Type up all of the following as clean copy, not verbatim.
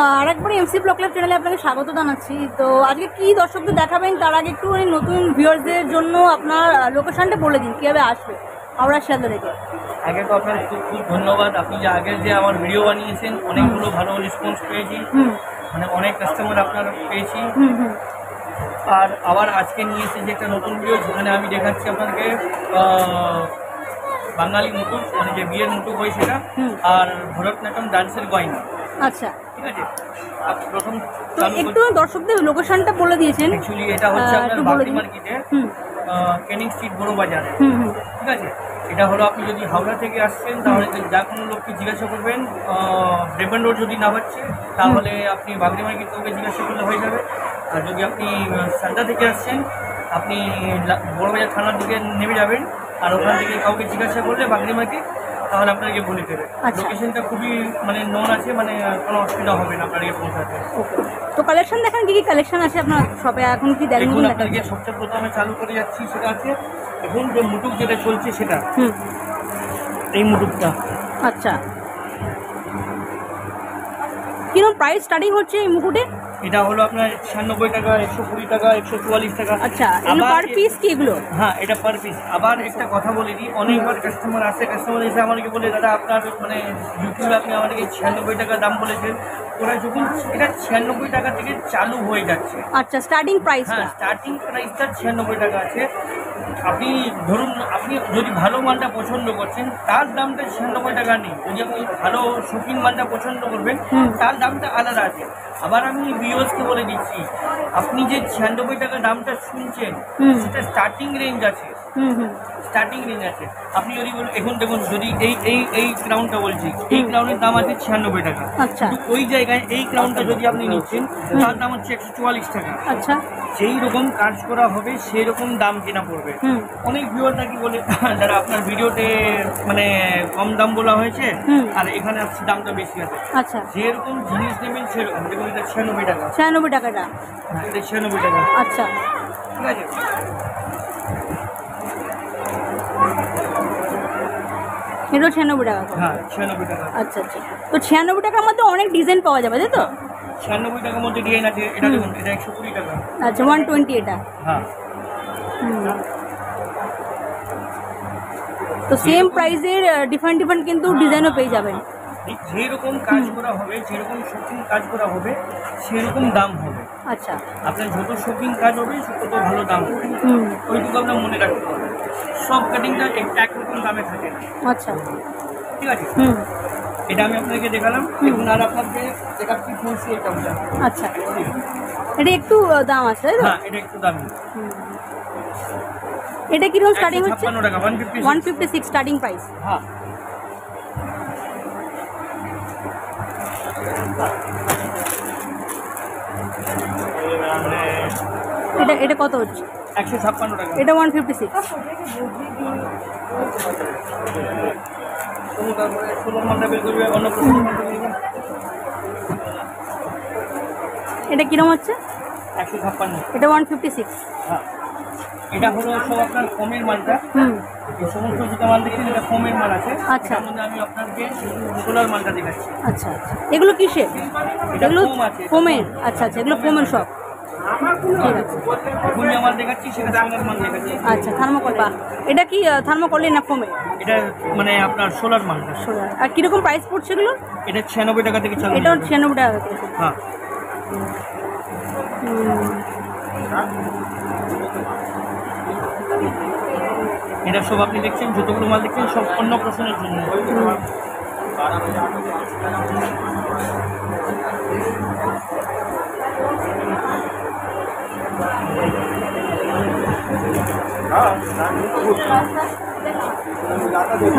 আরেকবার MC blog club চ্যানেলে আপনাকে স্বাগত জানাচ্ছি। তো আজকে কি দর্শকদের দেখাবেন তার আগে একটু নতুন ভিউয়ার্সদের জন্য আপনার লোকেশনটা বলে দিন, কীভাবে আসবে হাওড়া শিয়ালদা থেকে। আগে তো আপনার খুব খুব ধন্যবাদ। আপনি যে আগের যে আমার ভিডিও বানিয়েছেন অনেকগুলো ভালো রেসপন্স পেয়েছি, মানে অনেক কাস্টমার আপনার পেয়েছি। আর আবার আজকে নিয়ে এসেছি একটা নতুন ভিডিও, যেখানে আমি দেখাচ্ছি আপনাকে বাঙালি মুটুক, মানে যে বিয়ের মুটুক হয় সেটা, আর ভরতনাট্যম ডান্সের গয়না। আচ্ছা, ঠিক আছে। প্রথম একটু দর্শকদের লোকেশনটা বলে দিয়েছেন। অ্যাকচুয়ালি এটা হচ্ছে আপনার বাগড়ি মার্কেটে, ক্যানিং স্ট্রিট বড় বাজারে। ঠিক আছে। এটা হলো আপনি যদি হাওড়া থেকে আসছেন তাহলে যা কোনো লোককে জিজ্ঞাসা করবেন ব্রেবন রোড যদি না পাচ্ছে তাহলে আপনি বাগড়ি মার্কেট থেকে জিজ্ঞাসা করলে হয়ে যাবে। আর যদি আপনি সান্ডা থেকে আসছেন আপনি বড়বাজার থানার দিকে নেমে যাবেন, আর ওখান থেকে কাউকে জিজ্ঞাসা করলে বাগড়ি মার্কেট তাহলে আপনাকে বলে দেবে। লোকেশনটা খুবই মানে নন আছে, মানে কোনো অসুবিধা হবে না আপনাকে পৌঁছাতে। তো কালেকশন দেখেন কি কি কালেকশন আছে আপনার শপে এখন, কি দেখুন আপনাকে সবচেয়ে প্রথমে চালু করে যাচ্ছি সেটা আছে এখন যে মুটুক যেটা চলছে সেটা, এই মুটুকটা। আচ্ছা, কিরকম প্রাইস স্টার্টিং হচ্ছে এই মুকুটে? এটা হলো আপনার 96 টাকা, 120 টাকা, 144 টাকা। আচ্ছা, পার পিস কি এগুলো? হ্যাঁ, এটা পার পিস। আবার একটা কথা বলে দিই, অনেকবার কাস্টমার এসে আমাকে বলে দাদা আপনার মানে ইউটিউবে আপনি আমাদেরকে 96 টাকা দাম বলেছেন। ওরা যখন এটা 96 টাকা থেকে চালু হয়ে যাচ্ছে। আচ্ছা, স্টার্টিং প্রাইস? হ্যাঁ, স্টার্টিং প্রাইসটা 96 টাকা আছে। আপনি ধরুন আপনি যদি ভালো মালটা পছন্দ করছেন তার দামটা 96 টাকা নেই। যদি আপনি ভালো শপিং মালটা পছন্দ করবেন তার দামটা আলাদা আছে। আবার আমি ভিউয়ার্সকে বলে দিচ্ছি, আপনি যে 96 টাকা দামটা শুনছেন সেটা স্টার্টিং রেঞ্জ আছে। স্টার্টিং রেঞ্জ আছে। আপনি যদি বলুন এখন দেখুন, যদি এই ক্রাউনটা বলছি, এই ক্রাউনের দাম আছে 96 টাকা। আচ্ছা, ওই জায়গায় এই ক্রাউনটা যদি আপনি নিচ্ছেন তার দাম হচ্ছে 144 টাকা। আচ্ছা, যেই রকম কাজ করা হবে সেই রকম দাম কিনা পড়বে। অনেক ভিউয়ার নাকি বলে যারা আপনার ভিডিওতে মানে কম দাম বলা হয়েছে আর এখানে দামটা বেশি আছে। আচ্ছা, যেরকম জিনিস নেবেন সেরকম। দেখুন এটা 96 টাকা। 96 টাকাটা? হ্যাঁ, এটা 96 টাকা। আচ্ছা, ঠিক আছে। এটা 96 টাকা? হ্যাঁ, 96 টাকা। আচ্ছা আচ্ছা, তো 96 টাকার মধ্যে অনেক ডিজাইন পাওয়া যাবে, তাই তো? 96 টাকার মধ্যে ডিজাইন আছে। এটা দেখুন, এটা 120 টাকা। আচ্ছা, 120 এটা? হ্যাঁ। তো সেম প্রাইসের ডিফারেন্ট কিন্তু ডিজাইনও পেয়ে যাবেন। যেরকম কাজ করা হবে, যেরকম শপিং কাজ করা হবে সেরকম দাম হবে। আচ্ছা, আপনার যত শপিং কাজ হবে তত ভালো দাম হবে। ওইটুকু আপনার মনে রাখতে হবে। সব কাটিংটা একরকম দামে থাকে না। আচ্ছা, ঠিক আছে। এটা আমি আপনাকে দেখালাম। এখন আর আপনাকে দেখাচ্ছি ফুলসি এটা। আচ্ছা, এটা একটু দাম আছে, তাই তো? হ্যাঁ, এটা একটু দামি। এটা কিরকম স্টার্টিং হচ্ছে? 156 টাকা, 156 স্টার্টিং প্রাইস। হ্যাঁ, এটা কত হচ্ছে? 156 টাকা। এটা 156। তারপরে 16 মালটা বের করবে, অন্য প্রশ্ন এটা কিরকম হচ্ছে? 156। এটা 156। হ্যাঁ, এটা হলো সব আপনার কমের মালটা। এই সমস্ত যেটা মাল দেখছেন এটা কমের মাল আছে। আচ্ছা, এর মধ্যে আমি আপনাকে সোলার মালটা দেখাচ্ছি। আচ্ছা আচ্ছা, এগুলো কিসের? এগুলো ফোম আছে। ফোমের? আচ্ছা আচ্ছা, এগুলো ফোমের সব। ঠিক আছে, গুলিয়া মাল দেখাচ্ছি, সেটা সোলার মাল দেখাচ্ছি। আচ্ছা, থার্মোকল। বা এটা কি থার্মোকলের না ফোমের? এটা মানে আপনার সোলার মালটা। সোলার। আর কিরকম প্রাইস পড়ছে এগুলো? এটা 96 টাকা থেকে চালু। এটা 96 টাকা থেকে? হ্যাঁ। এটা সব আপনি দেখছেন, যতগুলো মাল দেখছেন সব অন্য প্রশ্নের জন্য।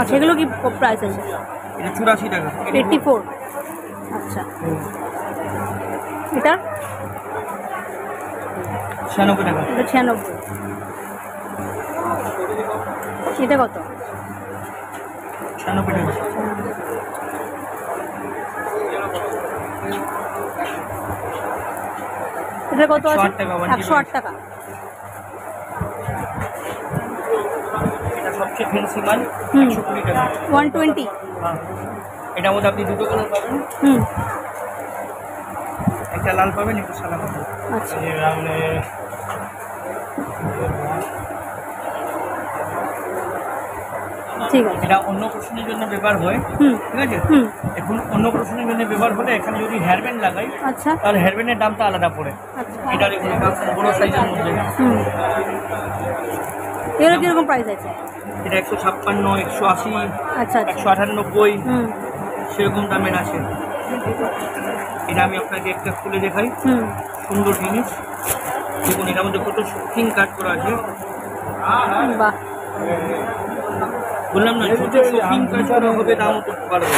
আচ্ছা, এগুলো কি প্রাইস আছে? এটা 84 টাকা। 84। আচ্ছা, এটা 96 টাকা। এটা 96। এটা কত? 96 টাকা। এটা কত আছে? 108 টাকা। 108 টাকা। এটা সবচেয়ে ফ্যান্সি মাল, 120 টাকা। 120। হ্যাঁ, এটার মধ্যে আপনি দুটো কালার পাবেন। একটা লাল পাবেন, একটু সাদা পাবেন। আচ্ছা ঠিক আছে। এটা অন্য প্রশ্নের জন্য ব্যবহার হয়, ঠিক আছে। এখন অন্য প্রশ্নের জন্য ব্যবহার হলে এখানে যদি হেয়ার ব্যান্ড লাগাই, আচ্ছা তাহলে হেয়ার ব্যান্ডের দামটা আলাদা পড়ে। আচ্ছা এটা দেখুন, এটা বড় সাইজের মধ্যে। এগুলো কিরকম প্রাইস আছে? এটা 156, 180, আচ্ছা 198 সেরকম দামের আছে। এটা আমি আপনাকে একটা খুলে দেখাই, সুন্দর জিনিস দেখুন। এটার মধ্যে কত শৌখিন কাজ করা আছে, বাহ। বললাম না, ছোট শৌখিন কাজ করা হবে, দামও করতে পারবে।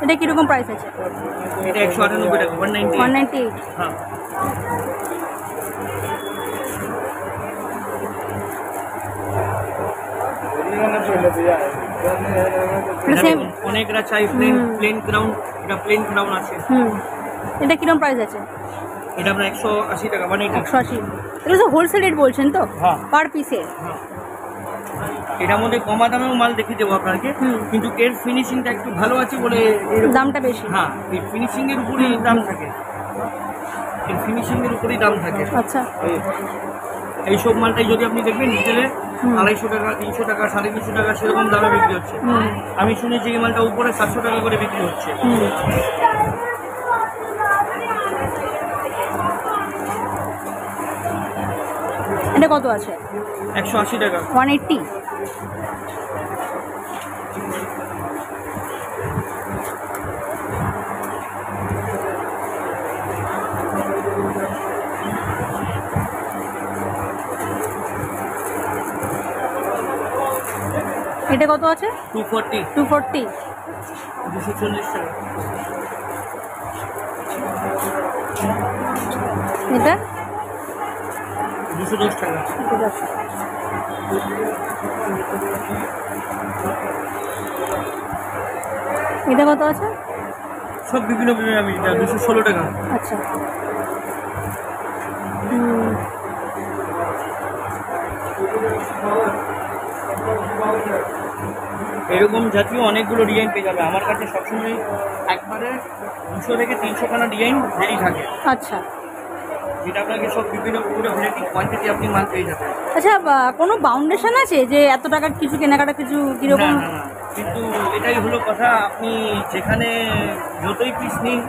এটা কিরকম প্রাইস আছে? এটা 198 টাকা, 198। হ্যাঁ। অনেকরা চাই প্লেন ক্রাউন, এটা প্লেন ক্রাউন আছে। এটা কিরকম প্রাইস আছে? এটা আপনার 180 টাকা, 180। এটা তো হোলসেল রেট বলছেন তো? হ্যাঁ, পার পিসে। এটার মধ্যে কমা দামেও মাল দেখিয়ে দেবো আপনাকে, কিন্তু এর ফিনিশিংটা একটু ভালো আছে বলে দামটা বেশি। হ্যাঁ, এই ফিনিশিং এর উপরেই দাম থাকে, এর ফিনিশিং এর উপরেই দাম থাকে। আচ্ছা, এইসব মালটাই যদি আপনি দেখবেন রিটেলে 250 টাকা, 300 টাকা, 350 টাকা সেরকম দামে বিক্রি হচ্ছে। আমি শুনেছি এই মালটা উপরে 700 টাকা করে বিক্রি হচ্ছে। এটা কত আছে? 180 টাকা, 180। এটা কত আছে? 240, 240। 240 টাকা। এটা 210 টাকা। এটা কত আছে? সব বিভিন্ন বিভিন্ন দামি, এটা 216 টাকা। আচ্ছা, এরকম জাতীয় অনেকগুলো ডিজাইন পেয়ে যাবে আমার কাছে। সবসময় একবারে 200 থেকে 300 খানা ডিজাইন রেডি থাকে। আচ্ছা, যেটা আপনাকে সব বিভিন্ন পুরো ভ্যারাইটি কোয়ান্টিটি আপনি মাল পেয়ে যাবেন। আচ্ছা, কোনো বাউন্ডেশন আছে যে এত টাকার কিছু কেনাকাটা কিছু কিরকম? না, কিন্তু এটাই হলো কথা, আপনি যেখানে যতই পিস নিন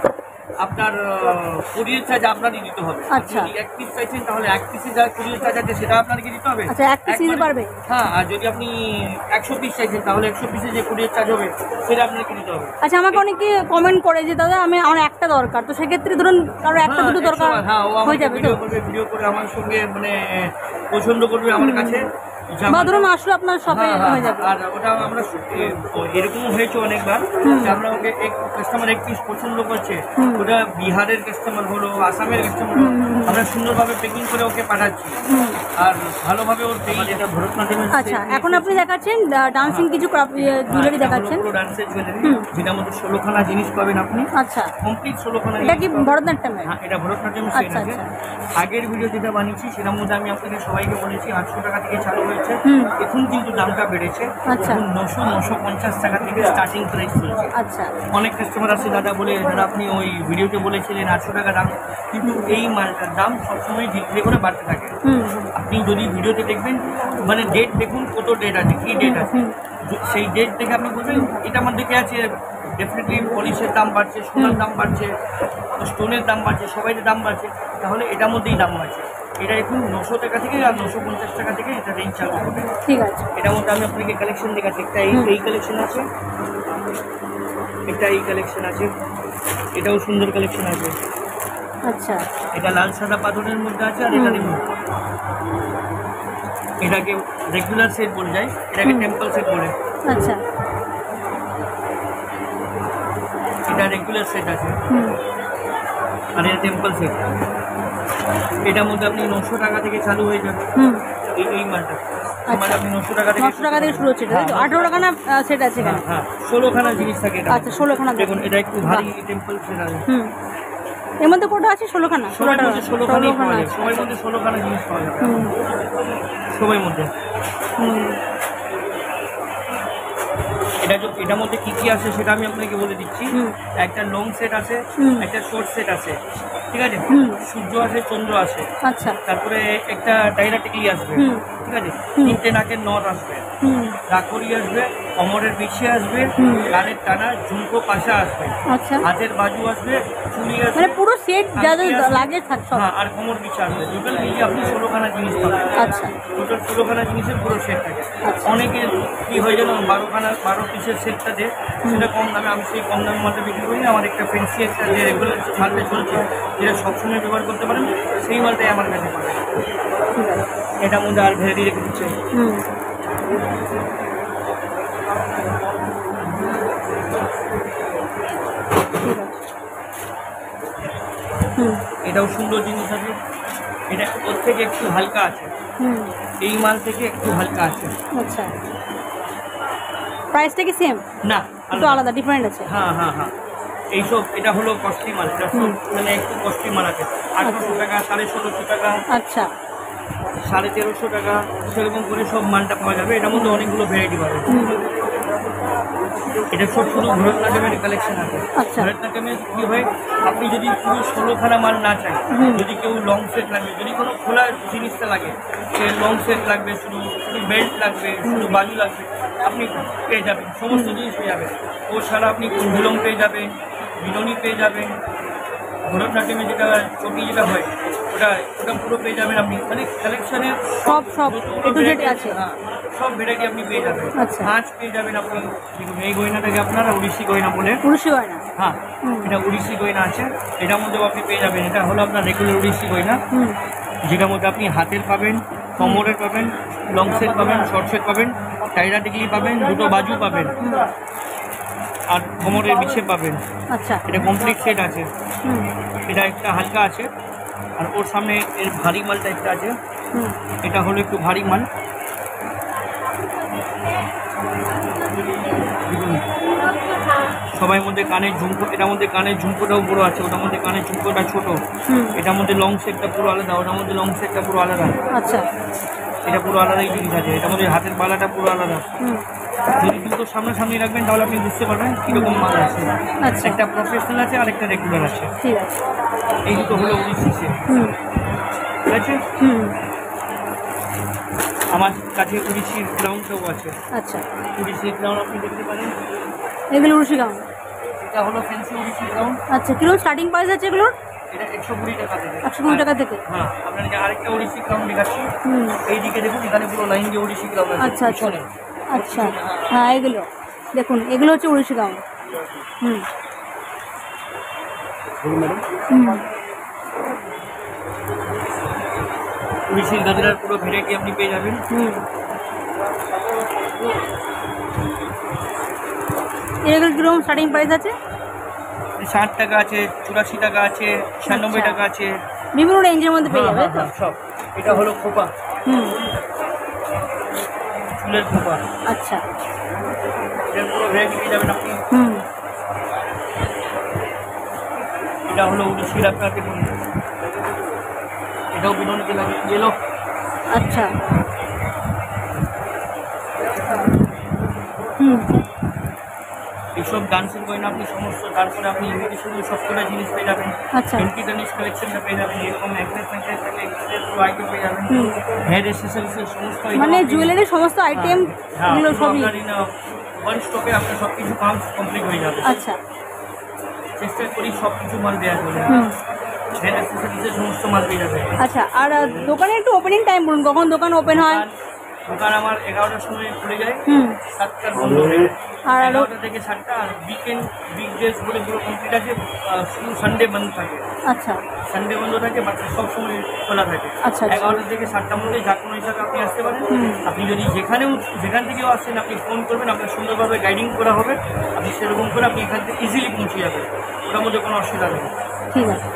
আপনার কুরিয়ার চার্জ আপনারই দিতে হবে। আচ্ছা, যদি এক পিস চাইছেন তাহলে এক পিসে যা কুরিয়ার চার্জ আছে সেটা আপনাকে দিতে হবে। আচ্ছা, এক পিস দিতে পারবে? হ্যাঁ, আর যদি আপনি 100 পিস চাইছেন তাহলে 100 পিসে যে কুরিয়ার চার্জ হবে সেটা আপনাকে দিতে হবে। আচ্ছা, আমাকে অনেকে কমেন্ট করে যে দাদা আমার একটা দরকার, তো সেক্ষেত্রে ধরুন কারো একটা দুটো দরকার হয়ে যাবে তো? ভিডিও করে আমার সঙ্গে মানে পছন্দ করবে আমার কাছে, বা ধরুন আসলে আপনার শপে হয়ে যাবে। আর ওটা আমরা এরকম হয়েছে অনেকবার যে আমরা ওকে এক কাস্টমার এক পিস পছন্দ করছে, ওটা বিহারের কাস্টমার হলো, আসামের কাস্টমার হলো, আমরা সুন্দরভাবে প্যাকিং করে ওকে পাঠাচ্ছি আর ভালোভাবে ওর পেয়ে যেটা ভরতনাট্যম। আচ্ছা, এখন আপনি দেখাচ্ছেন ডান্সিং কিছু জুয়েলারি দেখাচ্ছেন, পুরো ডান্সের জুয়েলারি, যেটার মধ্যে 16খানা জিনিস পাবেন আপনি। আচ্ছা, কমপ্লিট 16খানা। এটা কি ভরতনাট্যমের? হ্যাঁ, এটা ভরতনাট্যম সেট আচ্ছা, আছে। আচ্ছা। আগের ভিডিও যেটা বানিয়েছি সেটার মধ্যে আমি আপনাকে সবাইকে বলেছি 800 টাকা থেকে চালু হয়েছে। এখন কিন্তু দামটা বেড়েছে, আচ্ছা, 900-950 টাকা থেকে স্টার্টিং প্রাইস চলছে। আচ্ছা, অনেক কাস্টমার আছে দাদা বলে, দাদা আপনি ওই ভিডিওতে বলেছিলেন 800 টাকা দাম, কিন্তু এই মালটার দাম সবসময় ধীরে করে বাড়তে থাকে। আপনি যদি ভিডিওতে দেখবেন মানে ডেট দেখুন, কত ডেট আছে, কী ডেট আছে, সেই ডেট দেখে আপনি বলবেন এটা আমার দেখে আছে ডেফিনেটলি পলিশের দাম বাড়ছে, সোনার দাম বাড়ছে, স্টোনের দাম বাড়ছে, সবাইয়ের দাম বাড়ছে, তাহলে এটার মধ্যেই দাম বাড়ছে। এটা এখন 900 টাকা থেকে আর 950 টাকা থেকে এটা রেঞ্জ চালু হবে। ঠিক আছে। এটার মধ্যে আমি আপনাকে কালেকশন দেখাচ্ছি। একটা এই কালেকশন আছে, একটা এই কালেকশন আছে, এটাও সুন্দর কালেকশন আছে। আচ্ছা, এটা লাল সাদা পাথরের মধ্যে আছে, আর এটা দেখুন, এটাকে রেগুলার সেট বলে যায়, এটাকে টেম্পল সেট বলে। আচ্ছা, এটা রেগুলার সেট আছে আর এটা টেম্পল সেট। এটার মধ্যে আপনি 900 টাকা থেকে চালু হয়ে যাবে এই মালটা। মানে আপনি 900 টাকা থেকে শুরু হচ্ছে, 18 টাকা না সেট আছে এখানে? হ্যাঁ, 16খানা জিনিস থাকে এটা। আচ্ছা, 16খানা দেখুন, এটা একটু ভারী টেম্পল সেট আছে। এর মধ্যে কত আছে? 16খানা। সবার মধ্যে 16খানা পাওয়া যায়, সবার মধ্যে 16খানা জিনিস পাওয়া যাবে সবার মধ্যে। এটার মধ্যে কি কি আছে সেটা আমি আপনাকে বলে দিচ্ছি। একটা লং সেট আছে, একটা শর্ট সেট আছে, ঠিক আছে, সূর্য আছে, চন্দ্র আছে, আচ্ছা, তারপরে একটা ডাইরা টিকলি আসবে, ঠিক আছে, 3টে নাকের নথ আসবে, রাকড়ি আসবে, কোমরের বিছিয়ে আসবে, কানের টানা, ঝুমকো পাশা আসবে, আচ্ছা, হাতের বাজু আসবে, চুড়ি আসবে, মানে পুরো সেট যা যা আংটি আসবে, লাগে থাক সব। হ্যাঁ, আর কোমর বিছা আসবে। টোটাল মিলিয়ে আপনি 16খানা জিনিস পাবেন। আচ্ছা, টোটাল 16খানা জিনিসের পুরো সেট থাকে। আচ্ছা। অনেকে কি হয় যেন 12 পিসের সেটটা দেয়, সেটা কম দামে, আমি সেই কম দামের মালটা বিক্রি করি না। আমার একটা ফেন্সি একটা যে রেগুলার মালটা চলছে, যেটা সবসময় ব্যবহার করতে পারেন, সেই মালটাই আমার কাছে পাবেন। ঠিক আছে। এটার মধ্যে আর ভ্যারাইটি রেখে দিচ্ছে। হুম, ঠিক আছে। হুম, এটাও সুন্দর জিনিস আছে। এটা ওর থেকে একটু হালকা আছে, হুম, এই মাল থেকে একটু হালকা আছে। আচ্ছা। প্রাইসটা কি সেম? না, একটু আলাদা, ডিফারেন্ট আছে। হ্যাঁ হ্যাঁ হ্যাঁ, এইসব এটা হলো কস্টলি মাল। এটা সব মানে একটু কস্টলি মাল আছে। 1800 টাকা, 1650 টাকা, আচ্ছা, 1350 টাকা, সেরকম করে সব মালটা পাওয়া যাবে। এটার মধ্যে অনেকগুলো ভ্যারাইটি পাবে। এটা সব শুধু ভরতনাট্যমের কালেকশন আছে। আচ্ছা। ভরতনাট্যমে কি হয়, আপনি যদি পুরো 16খানা মাল না চান, যদি কেউ লং সেট লাগবে, যদি কোনো খোলা জিনিসটা লাগে, সে লং সেট লাগবে, শুধু বেল্ট লাগবে, শুধু বাজু লাগবে, আপনি পেয়ে যাবেন, সমস্ত জিনিস পেয়ে যাবেন। ও ছাড়া আপনি কুণ্ডলম পেয়ে যাবেন, বিননি পেয়ে যাবেন, ভরতনাট্যমে যেটা চটি যেটা হয় ওটা ওটা পুরো পেয়ে যাবেন আপনি। মানে কালেকশনের সব A to Z আছে। হ্যাঁ, সব ভ্যারাইটি আপনি পেয়ে যাবেন। আচ্ছা। আঁচ পেয়ে যাবেন আপনি। দেখুন, এই গয়নাটাকে আপনারা উড়িষ্যি গয়না বলে। পুরুষই হয় না। হ্যাঁ, এটা উড়িষ্যি গয়না আছে। এটার মধ্যেও আপনি পেয়ে যাবেন। এটা হলো আপনার রেগুলার উড়িষ্যি গয়না, যেটার মধ্যে আপনি হাতের পাবেন, কোমরের পাবেন, লং সেট পাবেন, শর্ট সেট পাবেন, টাইরা টিকলি পাবেন, দুটো বাজু পাবেন, আর কোমরের বিছে পাবেন। আচ্ছা, এটা কমপ্লিট সেট আছে। হুম, এটা একটা হালকা আছে, আর ওর সামনে এর ভারী মালটা একটা আছে। হুম, এটা হলো একটু ভারী মাল। দেখুন, সবাই মধ্যে কানের ঝুমকো, এটার মধ্যে কানের ঝুমকোটাও বড় আছে, ওটার মধ্যে কানের ঝুমকোটা ছোট, এটার মধ্যে লং সেটটা পুরো আলাদা, ওটার মধ্যে লং সেটটা পুরো আলাদা। আচ্ছা, এটা পুরো আলাদাই জিনিস আছে। এটার মধ্যে হাতের বালাটা পুরো আলাদা। হুম, যদি দুটো সামনাসামনি রাখবেন তাহলে আপনি বুঝতে পারবেন কীরকম মাল আছে। আচ্ছা, একটা প্রফেশনাল আছে আর একটা রেগুলার আছে। ঠিক আছে। এই দুটো হলো উড়িষ্যি সেট, হুম, ঠিক আছে। হুম, আমার কাছে উড়িষ্যির গ্রাউন্ডটাও আছে। আচ্ছা, উড়িষ্যির গ্রাউন্ড আপনি দেখতে পারেন। এগুলো উড়িষ্যি গাউন। এটা হলো ফ্যান্সি উড়িষ্যির গ্রাউন্ড। আচ্ছা, কিরকম স্টার্টিং প্রাইস আছে এগুলোর? এটা 120 টাকা থেকে। 120 টাকা থেকে। হ্যাঁ, আপনাকে আরেকটা উড়িষ্যি গ্রাউন্ড দেখাচ্ছি। হুম, এইদিকে দেখুন, এখানে পুরো লাইন দিয়ে উড়িষ্যি গ্রাউন্ড আছে। আচ্ছা, আচ্ছা, পিছনে। আচ্ছা, হ্যাঁ, এগুলো দেখুন, এগুলো হচ্ছে উড়িষ্যি গাউন। হুম, হুম, উড়িষ্যির গাজরার পুরো ভ্যারাইটি আপনি পেয়ে যাবেন। হুম। এগুলো কিরকম স্টার্টিং প্রাইস আছে? 60 টাকা আছে, 84 টাকা আছে, 96 আচ্ছা। টাকা আছে। বিভিন্ন রেঞ্জের মধ্যে পেয়ে যাবে, হ্যাঁ, তো? হ্যাঁ, সব। এটা হলো খোপা, হুম, চুলের খোপা। আচ্ছা, এটার পুরো ভ্যারাইটি পেয়ে যাবেন আপনি। হুম, এটা হলো উড়িষ্যির আপনার দেখুন, এটাও বিননিতে লাগে, গেলো। আচ্ছা, হুম, এইসব ডান্সের গয়না আপনি সমস্ত, তারপরে আপনি ইমিটেশন সব কটা জিনিস পেয়ে যাবেন। আচ্ছা, এন্টিটানিস কালেকশনটা পেয়ে যাবেন। এরকম নেকলেস থাকলে এক্সেসের পুরো আইটেম পেয়ে যাবেন। হুম। হেয়ার অ্যাক্সেসরিজের সমস্ত item মানে আপনি- জুয়েলারির সমস্ত আইটেম হ্যাঁ, এগুলো পুরো সবই। আপনার ওয়ান স্টপে আপনার সব কিছু কাম কমপ্লিট হয়ে যাবে। আচ্ছা, চেষ্টা করি সব কিছু মাল দেওয়ার জন্য। হুম, হেয়ার অ্যাক্সেসরিজের সমস্ত মাল পেয়ে যাবে। আচ্ছা। আর দোকানের একটু ওপেনিং টাইম বলুন, কখন দোকান ওপেন হয়? দোকান আমার 11টার সময় খুলে যায়, হুম, 7টার বন্ধ হয়ে যায়। আর 11টা থেকে 7টা। আর উইকেন্ড উইকডেজ বলে পুরো কমপ্লিট আছে। শুধু সানডে বন্ধ থাকে। আচ্ছা, সানডে বন্ধ থাকে, বাকি সব সময় খোলা থাকে। আচ্ছা, আচ্ছা। 11টা থেকে 7টার মধ্যে যা কোনো হিসাবে আপনি আসতে পারেন। আপনি যদি যেখান থেকেও আসছেন আপনি ফোন করবেন, আপনার সুন্দরভাবে গাইডিং করা হবে। আপনি সেরকম করে আপনি এখান থেকে ইজিলি পৌঁছে যাবেন, ওটার মধ্যে কোনো অসুবিধা নেই। ঠিক আছে।